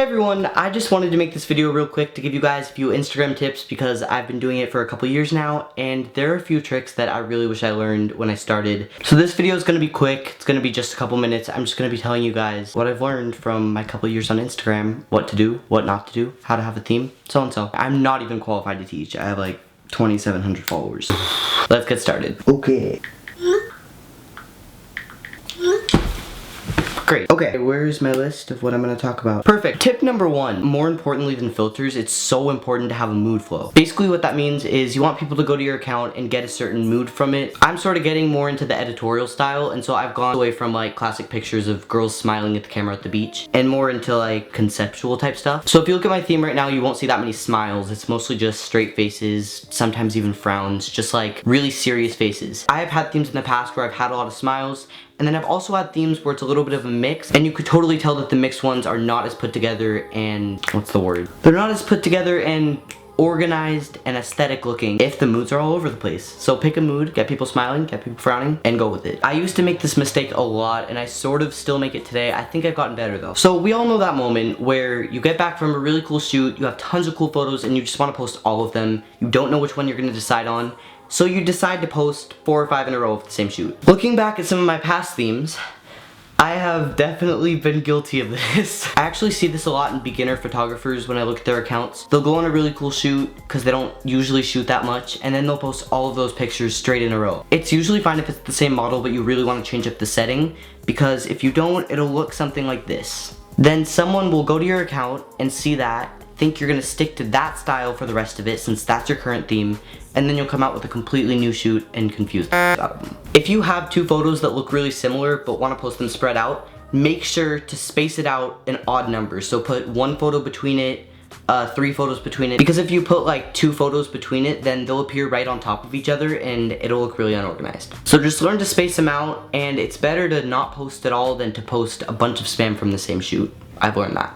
everyone, I just wanted to make this video real quick to give you guys a few Instagram tips because I've been doing it for a couple years now and there are a few tricks that I really wish I learned when I started. So this video is going to be quick, it's going to be just a couple minutes. I'm just going to be telling you guys what I've learned from my couple years on Instagram, what to do, what not to do, how to have a theme, so and so. I'm not even qualified to teach. I have like 2,700 followers. Let's get started. Okay. Great. Okay, where's my list of what I'm gonna talk about? Perfect. Tip number one, more importantly than filters, it's so important to have a mood flow. Basically what that means is you want people to go to your account and get a certain mood from it. I'm sort of getting more into the editorial style, and so I've gone away from like classic pictures of girls smiling at the camera at the beach and more into like conceptual type stuff. So if you look at my theme right now, you won't see that many smiles. It's mostly just straight faces, sometimes even frowns, just like really serious faces. I have had themes in the past where I've had a lot of smiles, and then I've also had themes where it's a little bit of a mix, and you could totally tell that the mixed ones are not as put together and, what's the word? They're not as put together and organized and aesthetic looking if the moods are all over the place. So pick a mood, get people smiling, get people frowning, and go with it. I used to make this mistake a lot, and I sort of still make it today. I think I've gotten better though. So we all know that moment where you get back from a really cool shoot, you have tons of cool photos, and you just want to post all of them. You don't know which one you're going to decide on. So you decide to post 4 or 5 in a row of the same shoot. Looking back at some of my past themes, I have definitely been guilty of this. I actually see this a lot in beginner photographers when I look at their accounts. They'll go on a really cool shoot because they don't usually shoot that much, and then they'll post all of those pictures straight in a row. It's usually fine if it's the same model, but you really want to change up the setting, because if you don't, it'll look something like this. Then someone will go to your account and see that, think you're gonna stick to that style for the rest of it since that's your current theme, and then you'll come out with a completely new shoot and confuse the out of them. If you have 2 photos that look really similar but want to post them spread out, make sure to space it out in odd numbers. So put 1 photo between it, 3 photos between it, because if you put like 2 photos between it, then they'll appear right on top of each other and it'll look really unorganized. So just learn to space them out, and it's better to not post at all than to post a bunch of spam from the same shoot. I've learned that.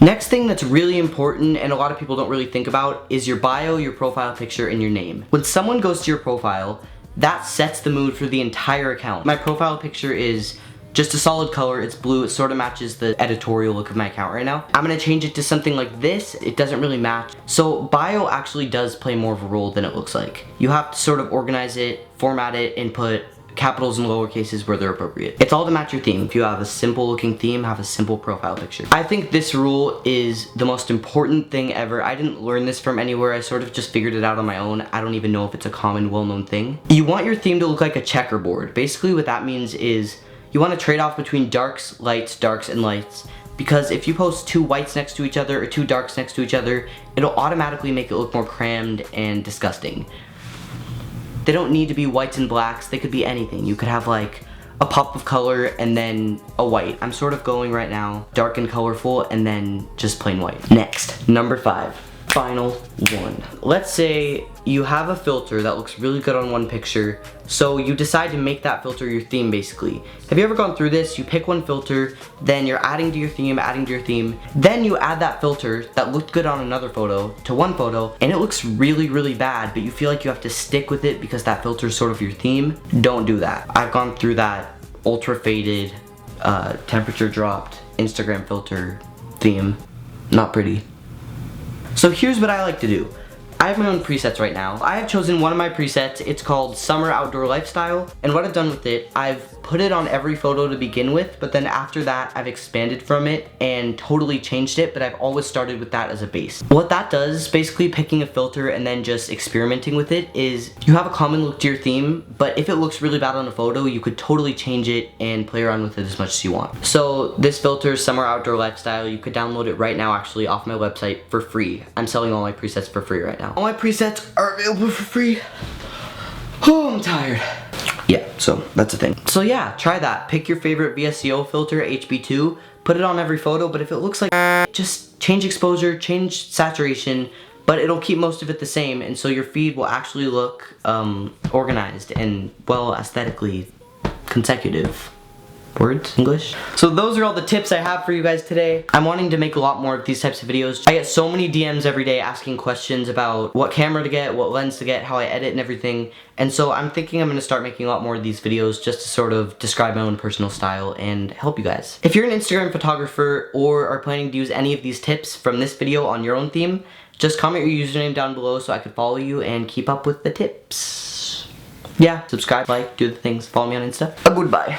Next thing that's really important and a lot of people don't really think about is your bio, your profile picture, and your name. When someone goes to your profile, that sets the mood for the entire account. My profile picture is just a solid color, it's blue, it sort of matches the editorial look of my account right now. I'm gonna change it to something like this, it doesn't really match. So bio actually does play more of a role than it looks like. You have to sort of organize it, format it, and put capitals and lower cases where they're appropriate. It's all to match your theme. If you have a simple looking theme, have a simple profile picture. I think this rule is the most important thing ever. I didn't learn this from anywhere. I sort of just figured it out on my own. I don't even know if it's a common, well-known thing. You want your theme to look like a checkerboard. Basically what that means is you want to trade off between darks, and lights. Because if you post 2 whites next to each other or 2 darks next to each other, it'll automatically make it look more crammed and disgusting. They don't need to be whites and blacks, they could be anything. You could have like a pop of color and then a white. I'm sort of going right now dark and colorful and then just plain white. Next, number 5, final one. Let's say you have a filter that looks really good on one picture, so you decide to make that filter your theme basically. Have you ever gone through this? You pick one filter, then you're adding to your theme, then you add that filter that looked good on another photo to one photo, and it looks really, really bad, but you feel like you have to stick with it because that filter is sort of your theme. Don't do that. I've gone through that ultra faded, temperature dropped Instagram filter theme. Not pretty. So here's what I like to do. I have my own presets right now. I have chosen one of my presets. It's called Summer Outdoor Lifestyle. And what I've done with it, I've put it on every photo to begin with, but then after that, I've expanded from it and totally changed it, but I've always started with that as a base. What that does, basically picking a filter and then just experimenting with it, is you have a common look to your theme, but if it looks really bad on a photo, you could totally change it and play around with it as much as you want. So this filter, Summer Outdoor Lifestyle, you could download it right now actually off my website for free. I'm selling all my presets for free right now. All my presets are available for free. Oh, I'm tired. Yeah, so that's the thing. So yeah, try that. Pick your favorite VSCO filter, HB2, put it on every photo, but if it looks like just change exposure, change saturation, but it'll keep most of it the same, and so your feed will actually look organized and, well, aesthetically consecutive. words, English. So those are all the tips I have for you guys today. I'm wanting to make a lot more of these types of videos. I get so many DMs every day asking questions about what camera to get, what lens to get, how I edit and everything. And so I'm thinking I'm going to start making a lot more of these videos just to sort of describe my own personal style and help you guys. If you're an Instagram photographer or are planning to use any of these tips from this video on your own theme, just comment your username down below so I can follow you and keep up with the tips. Yeah, subscribe, like, do the things, follow me on Insta. Goodbye.